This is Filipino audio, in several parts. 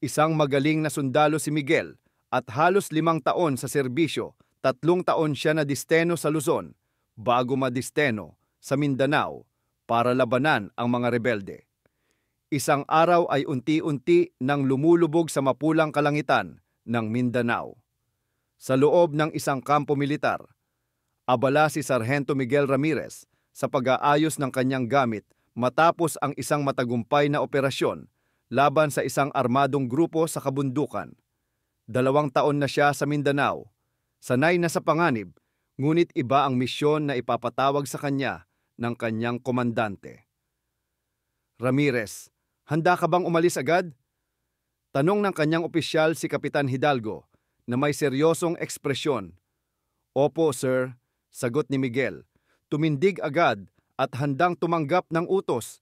Isang magaling na sundalo si Miguel at halos 5 taon sa serbisyo, 3 taon siya na disteno sa Luzon bago madisteno sa Mindanao para labanan ang mga rebelde. Isang araw ay unti-unti nang lumulubog sa mapulang kalangitan ng Mindanao. Sa loob ng isang kampo militar, abala si Sargento Miguel Ramirez sa pag-aayos ng kanyang gamit matapos ang isang matagumpay na operasyon laban sa isang armadong grupo sa kabundukan. 2 taon na siya sa Mindanao, sanay na sa panganib, ngunit iba ang misyon na ipapatawag sa kanya ng kanyang komandante. Ramirez, handa ka bang umalis agad? Tanong ng kanyang opisyal si Kapitan Hidalgo na may seryosong ekspresyon. Opo, sir, sagot ni Miguel. Tumindig agad at handang tumanggap ng utos.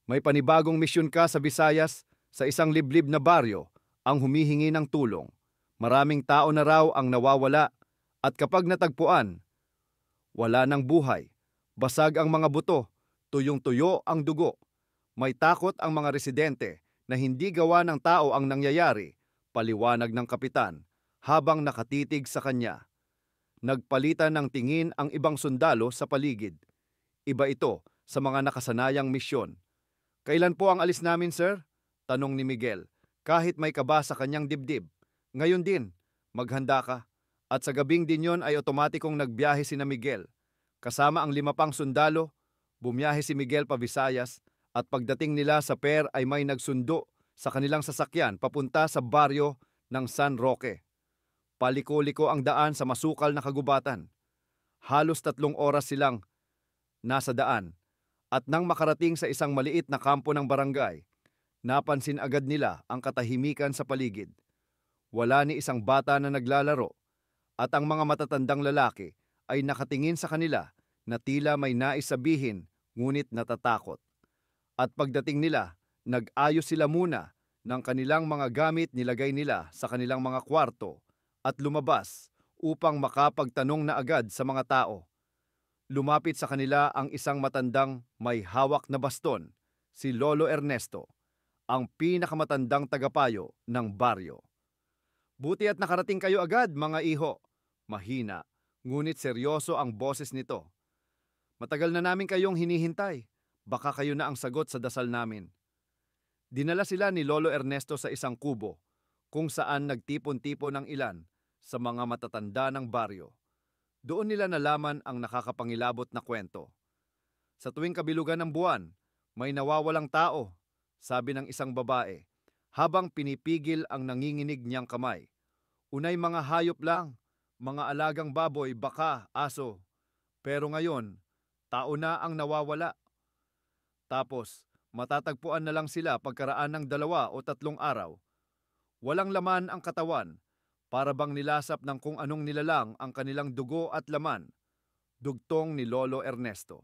May panibagong misyon ka sa Visayas sa isang liblib na baryo ang humihingi ng tulong. Maraming tao na raw ang nawawala at kapag natagpuan, wala ng buhay. Basag ang mga buto, tuyong-tuyo ang dugo. May takot ang mga residente na hindi gawa ng tao ang nangyayari, paliwanag ng kapitan habang nakatitig sa kanya. Nagpalitan ng tingin ang ibang sundalo sa paligid. Iba ito sa mga nakasanayang misyon. Kailan po ang alis namin, sir? Tanong ni Miguel, kahit may kaba sa kanyang dibdib. Ngayon din, maghanda ka. At sa gabing din yon ay otomatikong nagbiyahe si na Miguel. Kasama ang 5 pang sundalo, bumiyahe si Miguel pa Visayas at pagdating nila sa pier ay may nagsundo sa kanilang sasakyan papunta sa baryo ng San Roque. Paliko-liko ang daan sa masukal na kagubatan. Halos 3 oras silang nasa daan. At nang makarating sa isang maliit na kampo ng barangay, napansin agad nila ang katahimikan sa paligid. Wala ni isang bata na naglalaro at ang mga matatandang lalaki ay nakatingin sa kanila na tila may nais sabihin ngunit natatakot. At pagdating nila, nag-ayos sila muna ng kanilang mga gamit nilagay nila sa kanilang mga kwarto at lumabas upang makapagtanong na agad sa mga tao. Lumapit sa kanila ang isang matandang may hawak na baston, si Lolo Ernesto, ang pinakamatandang tagapayo ng baryo. Buti at nakarating kayo agad, mga iho. Mahina, ngunit seryoso ang boses nito. Matagal na namin kayong hinihintay. Baka kayo na ang sagot sa dasal namin. Dinala sila ni Lolo Ernesto sa isang kubo, kung saan nagtipon-tipon ng ilan sa mga matatanda ng baryo. Doon nila nalaman ang nakakapangilabot na kwento. Sa tuwing kabilugan ng buwan, may nawawalang tao, sabi ng isang babae, habang pinipigil ang nanginginig niyang kamay. Unay mga hayop lang, mga alagang baboy, baka, aso. Pero ngayon, tao na ang nawawala. Tapos, matatagpuan na lang sila pagkaraan ng 2 o 3 araw. Walang laman ang katawan, para bang nilasap ng kung anong nilalang ang kanilang dugo at laman, dugtong ni Lolo Ernesto.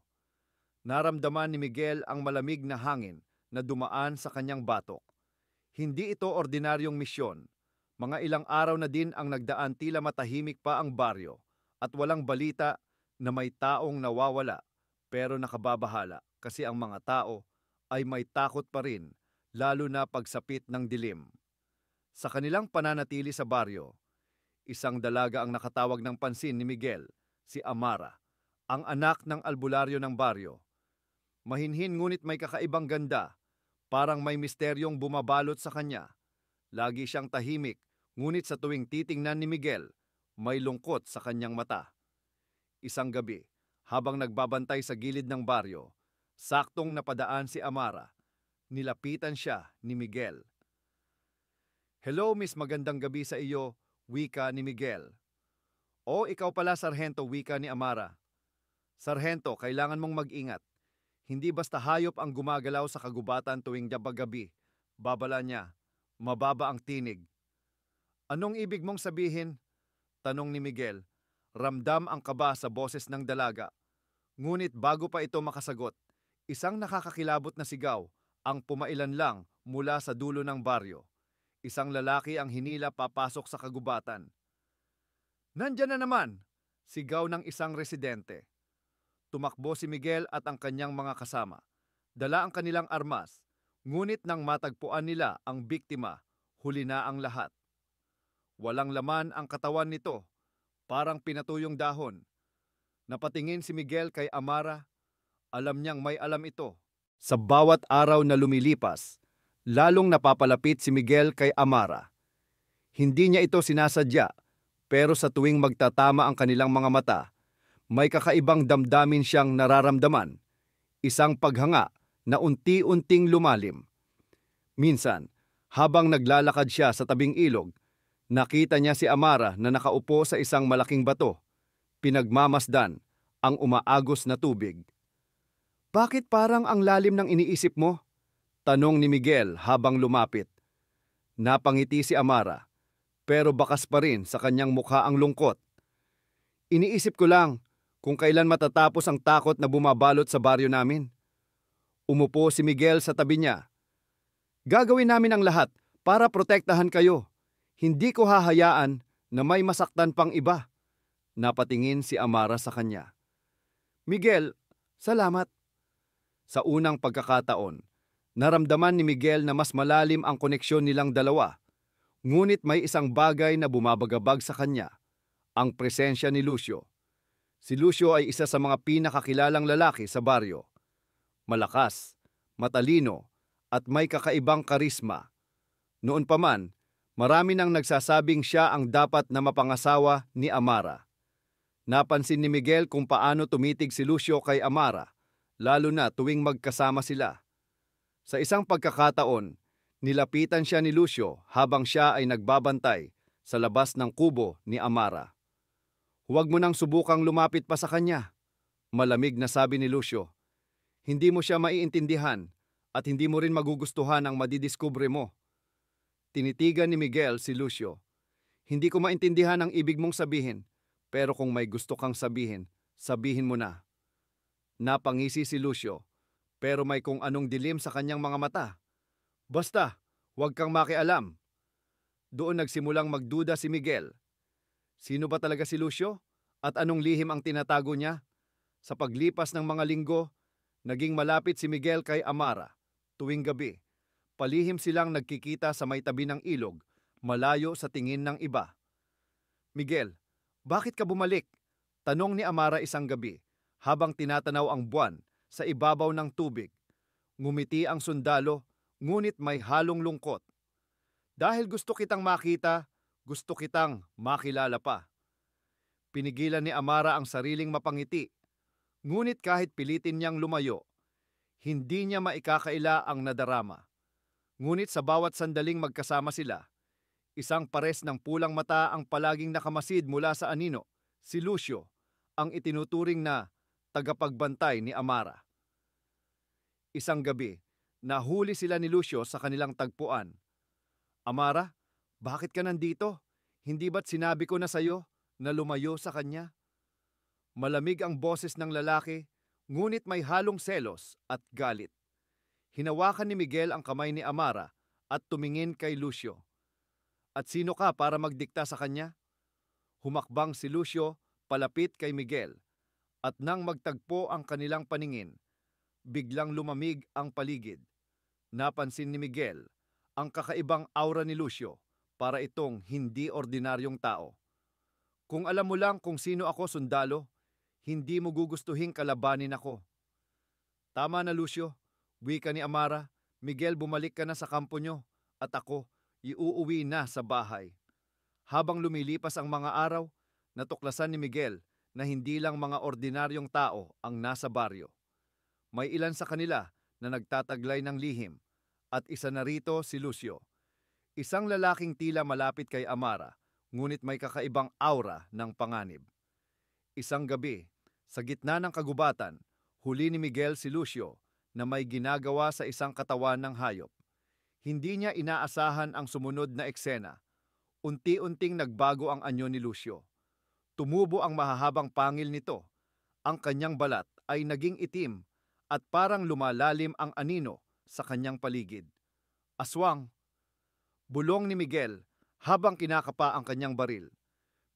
Naramdaman ni Miguel ang malamig na hangin na dumaan sa kanyang batok. Hindi ito ordinaryong misyon. Mga ilang araw na din ang nagdaan tila matahimik pa ang baryo at walang balita na may taong nawawala pero nakababahala kasi ang mga tao ay may takot pa rin lalo na pagsapit ng dilim. Sa kanilang pananatili sa baryo, isang dalaga ang nakatawag ng pansin ni Miguel, si Amara, ang anak ng albularyo ng baryo. Mahinhin ngunit may kakaibang ganda, parang may misteryong bumabalot sa kanya. Lagi siyang tahimik, ngunit sa tuwing titingnan ni Miguel, may lungkot sa kanyang mata. Isang gabi, habang nagbabantay sa gilid ng baryo, saktong napadaan si Amara. Nilapitan siya ni Miguel. Hello, miss, magandang gabi sa iyo, wika ni Miguel. O, ikaw pala, Sargento, wika ni Amara. Sargento, kailangan mong mag-ingat. Hindi basta hayop ang gumagalaw sa kagubatan tuwing gabi. Babala niya, mababa ang tinig. Anong ibig mong sabihin? Tanong ni Miguel. Ramdam ang kaba sa boses ng dalaga. Ngunit bago pa ito makasagot, isang nakakakilabot na sigaw ang pumailan lang mula sa dulo ng baryo. Isang lalaki ang hinila papasok sa kagubatan. Nandyan na naman! Sigaw ng isang residente. Tumakbo si Miguel at ang kanyang mga kasama. Dala ang kanilang armas, ngunit nang matagpuan nila ang biktima, huli na ang lahat. Walang laman ang katawan nito, parang pinatuyong dahon. Napatingin si Miguel kay Amara, alam niyang may alam ito. Sa bawat araw na lumilipas, lalong napapalapit si Miguel kay Amara. Hindi niya ito sinasadya, pero sa tuwing magtatama ang kanilang mga mata, may kakaibang damdamin siyang nararamdaman. Isang paghanga na unti-unting lumalim. Minsan, habang naglalakad siya sa tabing ilog, nakita niya si Amara na nakaupo sa isang malaking bato, pinagmamasdan ang umaagos na tubig. "Bakit parang ang lalim ng iniisip mo?" tanong ni Miguel habang lumapit. Napangiti si Amara, pero bakas pa rin sa kanyang mukha ang lungkot. "Iniisip ko lang kung kailan matatapos ang takot na bumabalot sa baryo namin." Umupo si Miguel sa tabi niya. "Gagawin namin ang lahat para protektahan kayo. Hindi ko hahayaan na may masaktan pang iba." Napatingin si Amara sa kanya. "Miguel, salamat." Sa unang pagkakataon, naramdaman ni Miguel na mas malalim ang koneksyon nilang dalawa. Ngunit may isang bagay na bumabagabag sa kanya, ang presensya ni Lucio. Si Lucio ay isa sa mga pinakakilalang lalaki sa baryo. Malakas, matalino, at may kakaibang karisma. Noon pa man, marami nang nagsasabing siya ang dapat na mapangasawa ni Amara. Napansin ni Miguel kung paano tumitig si Lucio kay Amara, lalo na tuwing magkasama sila. Sa isang pagkakataon, nilapitan siya ni Lucio habang siya ay nagbabantay sa labas ng kubo ni Amara. "Huwag mo nang subukang lumapit pa sa kanya," malamig na sabi ni Lucio. "Hindi mo siya maiintindihan at hindi mo rin magugustuhan ang madidiskubre mo." Tinitigan ni Miguel si Lucio. "Hindi ko maintindihan ang ibig mong sabihin, pero kung may gusto kang sabihin, sabihin mo na." Napangisi si Lucio, pero may kung anong dilim sa kanyang mga mata. "Basta, huwag kang makialam." Doon nagsimulang magduda si Miguel. Sino ba talaga si Lucio? At anong lihim ang tinatago niya? Sa paglipas ng mga linggo, naging malapit si Miguel kay Amara. Tuwing gabi, palihim silang nagkikita sa may tabi ng ilog, malayo sa tingin ng iba. "Miguel, bakit ka bumalik?" tanong ni Amara isang gabi, habang tinatanaw ang buwan sa ibabaw ng tubig. Ngumiti ang sundalo, ngunit may halong lungkot. "Dahil gusto kitang makita, gusto kitang makilala pa." Pinigilan ni Amara ang sariling mapangiti, ngunit kahit pilitin niyang lumayo, hindi niya maikakaila ang nadarama. Ngunit sa bawat sandaling magkasama sila, isang pares ng pulang mata ang palaging nakamasid mula sa anino, si Lucio, ang itinuturing na tagapagbantay ni Amara. Isang gabi, nahuli sila ni Lucio sa kanilang tagpuan. "Amara, bakit ka nandito? Hindi ba't sinabi ko na sa'yo na lumayo sa kanya?" Malamig ang boses ng lalaki, ngunit may halong selos at galit. Hinawakan ni Miguel ang kamay ni Amara at tumingin kay Lucio. "At sino ka para magdikta sa kanya?" Humakbang si Lucio palapit kay Miguel, at nang magtagpo ang kanilang paningin, biglang lumamig ang paligid. Napansin ni Miguel ang kakaibang aura ni Lucio, para itong hindi ordinaryong tao. "Kung alam mo lang kung sino ako, sundalo, hindi mo gugustuhing kalabanin ako." "Tama na, Lucio," wika ni Amara. "Miguel, bumalik ka na sa kampo nyo at ako, iuuwi na sa bahay." Habang lumilipas ang mga araw, natuklasan ni Miguel na hindi lang mga ordinaryong tao ang nasa baryo. May ilan sa kanila na nagtataglay ng lihim, at isa na rito si Lucio. Isang lalaking tila malapit kay Amara, ngunit may kakaibang aura ng panganib. Isang gabi, sa gitna ng kagubatan, huli ni Miguel si Lucio na may ginagawa sa isang katawan ng hayop. Hindi niya inaasahan ang sumunod na eksena. Unti-unting nagbago ang anyo ni Lucio. Tumubo ang mahahabang pangil nito. Ang kanyang balat ay naging itim at parang lumalalim ang anino sa kanyang paligid. "Aswang!" bulong ni Miguel habang kinakapa ang kanyang baril.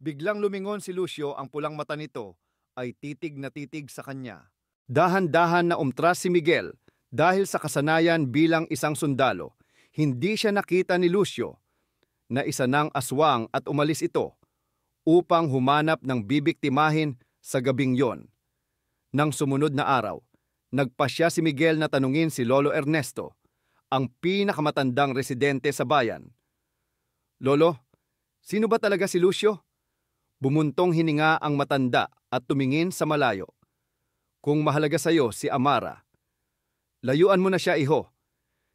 Biglang lumingon si Lucio, ang pulang mata nito ay titig na titig sa kanya. Dahan-dahan na umtras si Miguel dahil sa kasanayan bilang isang sundalo. Hindi siya nakita ni Lucio, na isa ng aswang at umalis ito upang humanap ng bibiktimahin sa gabing yon. Nang sumunod na araw, nagpasya si Miguel na tanungin si Lolo Ernesto, ang pinakamatandang residente sa bayan. Lolo, sino ba talaga si Lucio? Bumuntong hininga ang matanda at tumingin sa malayo. Kung mahalaga sa iyo si Amara, layuan mo na siya, iho.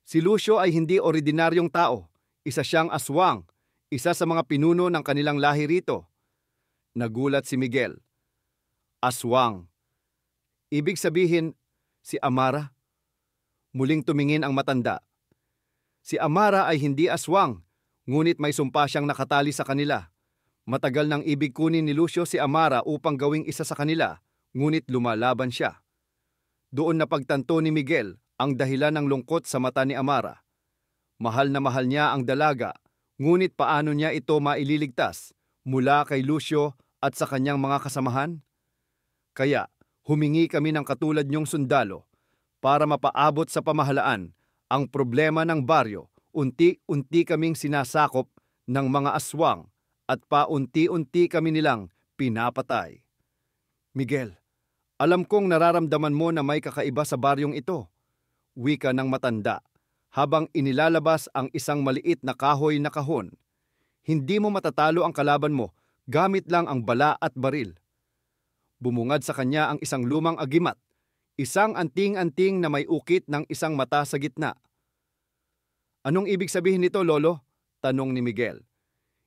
Si Lucio ay hindi ordinaryong tao. Isa siyang aswang, isa sa mga pinuno ng kanilang lahi rito. Nagulat si Miguel. Aswang. Ibig sabihin, si Amara? Muling tumingin ang matanda. Si Amara ay hindi aswang, ngunit may sumpa siyang nakatali sa kanila. Matagal nang ibig kunin ni Lucio si Amara upang gawing isa sa kanila, ngunit lumalaban siya. Doon napagtanto ni Miguel ang dahilan ng lungkot sa mata ni Amara. Mahal na mahal niya ang dalaga, ngunit paano niya ito maililigtas mula kay Lucio at sa kanyang mga kasamahan? Kaya, humingi kami ng katulad niyong sundalo para mapaabot sa pamahalaan ang problema ng baryo. Unti-unti kaming sinasakop ng mga aswang at paunti-unti kami nilang pinapatay. Miguel, alam kong nararamdaman mo na may kakaiba sa baryong ito, wika ng matanda, habang inilalabas ang isang maliit na kahoy na kahon. Hindi mo matatalo ang kalaban mo gamit lang ang bala at baril. Bumungad sa kanya ang isang lumang agimat, isang anting-anting na may ukit ng isang mata sa gitna. Anong ibig sabihin nito, Lolo? Tanong ni Miguel.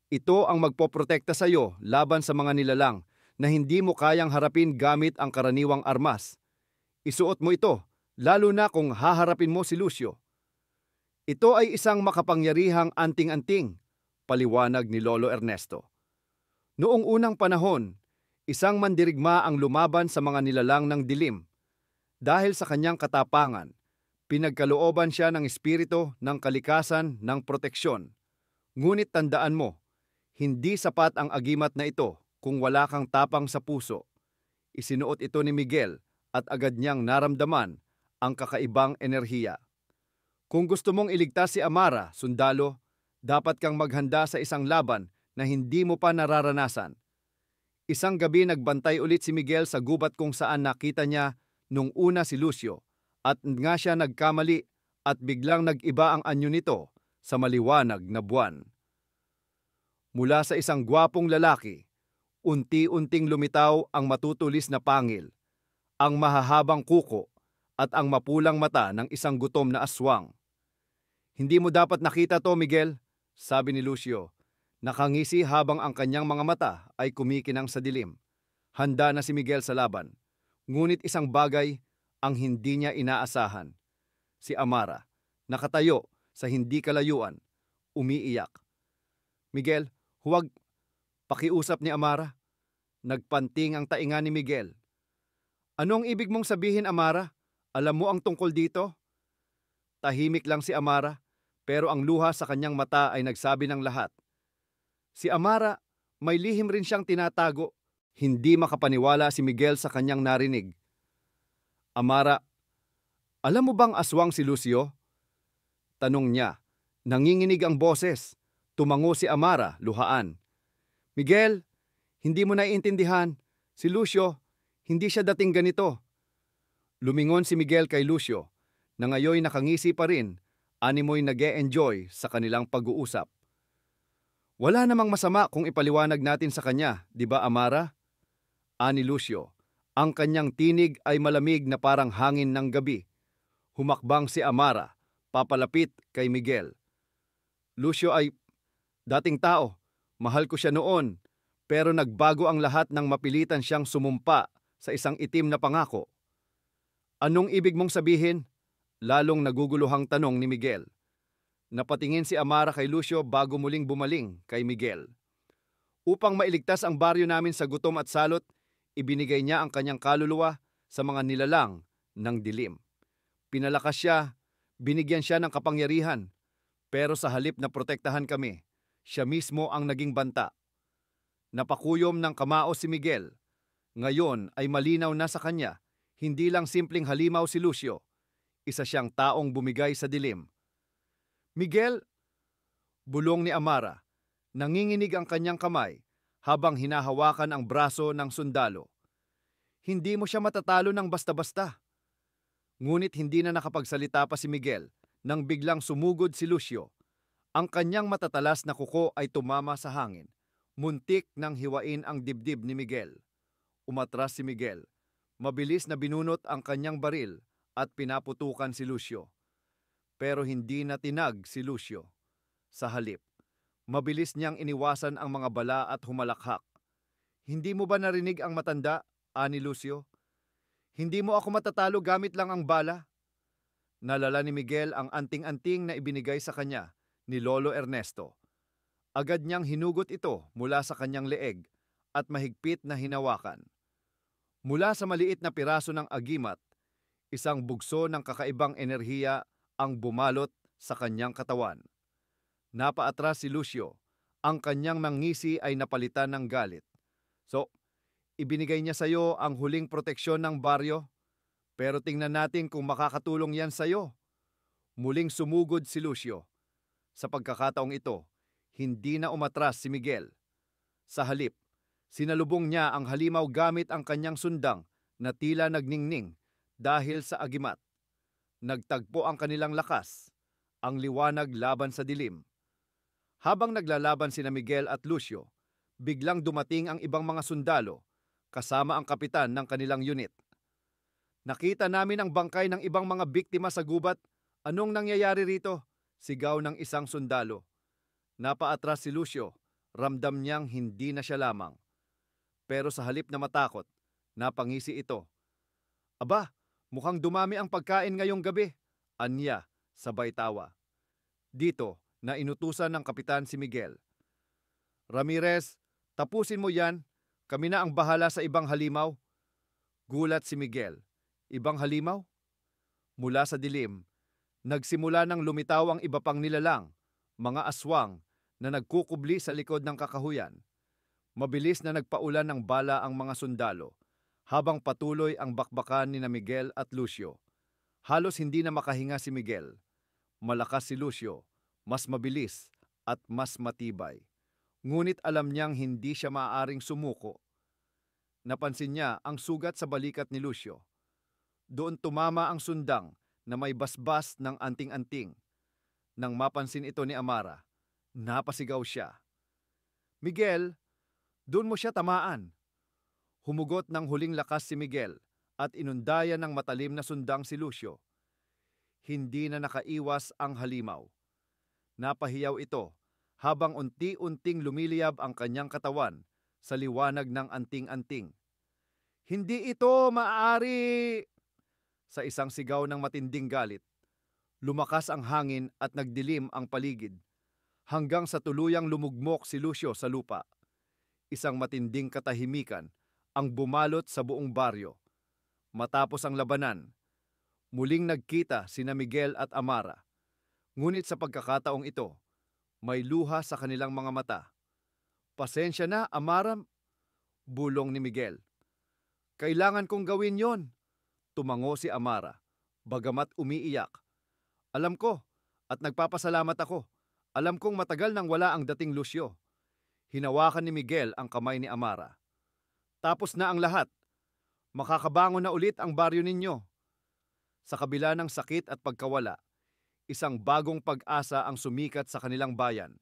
Ito ang magpoprotekta sa iyo laban sa mga nilalang na hindi mo kayang harapin gamit ang karaniwang armas. Isuot mo ito, lalo na kung haharapin mo si Lucio. Ito ay isang makapangyarihang anting-anting, paliwanag ni Lolo Ernesto. Noong unang panahon, isang mandirigma ang lumaban sa mga nilalang ng dilim. Dahil sa kanyang katapangan, pinagkalooban siya ng espiritu ng kalikasan ng proteksyon. Ngunit tandaan mo, hindi sapat ang agimat na ito kung wala kang tapang sa puso. Isinuot ito ni Miguel at agad niyang naramdaman ang kakaibang enerhiya. Kung gusto mong iligtas si Amara, sundalo, dapat kang maghanda sa isang laban na hindi mo pa nararanasan. Isang gabi nagbantay ulit si Miguel sa gubat kung saan nakita niya nung una si Lucio at nga siya nagkamali at biglang nag-iba ang anyo nito sa maliwanag na buwan. Mula sa isang gwapong lalaki, unti-unting lumitaw ang matutulis na pangil, ang mahahabang kuko at ang mapulang mata ng isang gutom na aswang. Hindi mo dapat nakita to, Miguel, sabi ni Lucio. Nakangisi habang ang kanyang mga mata ay kumikinang sa dilim. Handa na si Miguel sa laban. Ngunit isang bagay ang hindi niya inaasahan. Si Amara, nakatayo sa hindi kalayuan, umiiyak. Miguel, huwag, pakiusap ni Amara. Nagpanting ang tainga ni Miguel. Ano ang ibig mong sabihin, Amara? Alam mo ang tungkol dito? Tahimik lang si Amara, pero ang luha sa kanyang mata ay nagsabi ng lahat. Si Amara, may lihim rin siyang tinatago. Hindi makapaniwala si Miguel sa kanyang narinig. Amara, alam mo bang aswang si Lucio? Tanong niya. Nanginginig ang boses. Tumango si Amara, luhaan. Miguel, hindi mo naiintindihan. Si Lucio, hindi siya dating ganito. Lumingon si Miguel kay Lucio, na ngayon nakangisi pa rin, animoy nag-e-enjoy sa kanilang pag-uusap. Wala namang masama kung ipaliwanag natin sa kanya, di ba Amara? Ani Lucio. Ang kanyang tinig ay malamig na parang hangin ng gabi. Humakbang si Amara, papalapit kay Miguel. Lucio ay dating tao, mahal ko siya noon, pero nagbago ang lahat nang mapilitan siyang sumumpa sa isang itim na pangako. Anong ibig mong sabihin? Lalong naguguluhang tanong ni Miguel. Napatingin si Amara kay Lucio bago muling bumaling kay Miguel. Upang mailigtas ang baryo namin sa gutom at salot, ibinigay niya ang kanyang kaluluwa sa mga nilalang ng dilim. Pinalakas siya, binigyan siya ng kapangyarihan, pero sa halip na protektahan kami, siya mismo ang naging banta. Napakuyom ng kamao si Miguel. Ngayon ay malinaw na sa kanya, hindi lang simpleng halimaw si Lucio, isa siyang taong bumigay sa dilim. Miguel, bulong ni Amara, Nanginginig ang kanyang kamay habang hinahawakan ang braso ng sundalo. Hindi mo siya matatalo ng basta-basta. Ngunit hindi na nakapagsalita pa si Miguel nang biglang sumugod si Lucio. Ang kanyang matatalas na kuko ay tumama sa hangin. Muntik nang hiwain ang dibdib ni Miguel. Umatras si Miguel. Mabilis na binunot ang kanyang baril at pinaputukan si Lucio. Pero hindi na tinag si Lucio. Sa halip, mabilis niyang iniwasan ang mga bala at humalakhak. Hindi mo ba narinig ang matanda, ani Lucio? Hindi mo ako matatalo gamit lang ang bala. Nalala ni Miguel ang anting-anting na ibinigay sa kanya ni Lolo Ernesto. Agad niyang hinugot ito mula sa kanyang leeg at mahigpit na hinawakan. Mula sa maliit na piraso ng agimat, isang bugso ng kakaibang enerhiya ang bumalot sa kanyang katawan. Napaatras si Lucio. Ang kanyang mangisi ay napalitan ng galit. So, ibinigay niya sa iyo ang huling proteksyon ng baryo, pero tingnan natin kung makakatulong yan sa iyo. Muling sumugod si Lucio. Sa pagkakataong ito, hindi na umatras si Miguel. Sa halip, sinalubong niya ang halimaw gamit ang kanyang sundang na tila nagningning dahil sa agimat. Nagtagpo ang kanilang lakas, ang liwanag laban sa dilim. Habang naglalaban sina Miguel at Lucio, biglang dumating ang ibang mga sundalo kasama ang kapitan ng kanilang unit. Nakita namin ang bangkay ng ibang mga biktima sa gubat. Anong nangyayari rito? Sigaw ng isang sundalo. Napaatras si Lucio. Ramdam niyang hindi na siya lamang. Pero sa halip na matakot, napangisi ito. Aba, mukhang dumami ang pagkain ngayong gabi. Anya, sabay tawa. Dito, na inutusan ng kapitan si Miguel. Ramirez, tapusin mo yan. Kami na ang bahala sa ibang halimaw. Gulat si Miguel. Ibang halimaw? Mula sa dilim, nagsimula ng lumitaw ang iba pang nilalang, mga aswang na nagkukubli sa likod ng kakahuyan. Mabilis na nagpaulan ng bala ang mga sundalo, habang patuloy ang bakbakan ni Miguel at Lucio. Halos hindi na makahinga si Miguel. Malakas si Lucio, mas mabilis at mas matibay. Ngunit alam niyang hindi siya maaaring sumuko. Napansin niya ang sugat sa balikat ni Lucio. Doon tumama ang sundang na may basbas ng anting-anting. Nang mapansin ito ni Amara, napasigaw siya. Miguel, doon mo siya tamaan. Humugot ng huling lakas si Miguel at inundayan ng matalim na sundang si Lucio. Hindi na nakaiwas ang halimaw. Napahiyaw ito habang unti-unting lumiliyab ang kanyang katawan sa liwanag ng anting-anting. Hindi ito maaari! Sa isang sigaw ng matinding galit, lumakas ang hangin at nagdilim ang paligid hanggang sa tuluyang lumugmok si Lucio sa lupa. Isang matinding katahimikan ang bumalot sa buong baryo. Matapos ang labanan, muling nagkita sina Miguel at Amara. Ngunit sa pagkakataong ito, may luha sa kanilang mga mata. Pasensya na, Amara, bulong ni Miguel. Kailangan kong gawin yon, tumango si Amara, bagamat umiiyak. Alam ko, at nagpapasalamat ako. Alam kong matagal nang wala ang dating Lucio. Hinawakan ni Miguel ang kamay ni Amara. Tapos na ang lahat. Makakabangon na ulit ang baryo ninyo. Sa kabila ng sakit at pagkawala, isang bagong pag-asa ang sumikat sa kanilang bayan.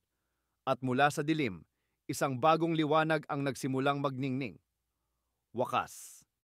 At mula sa dilim, isang bagong liwanag ang nagsimulang magningning. Wakas.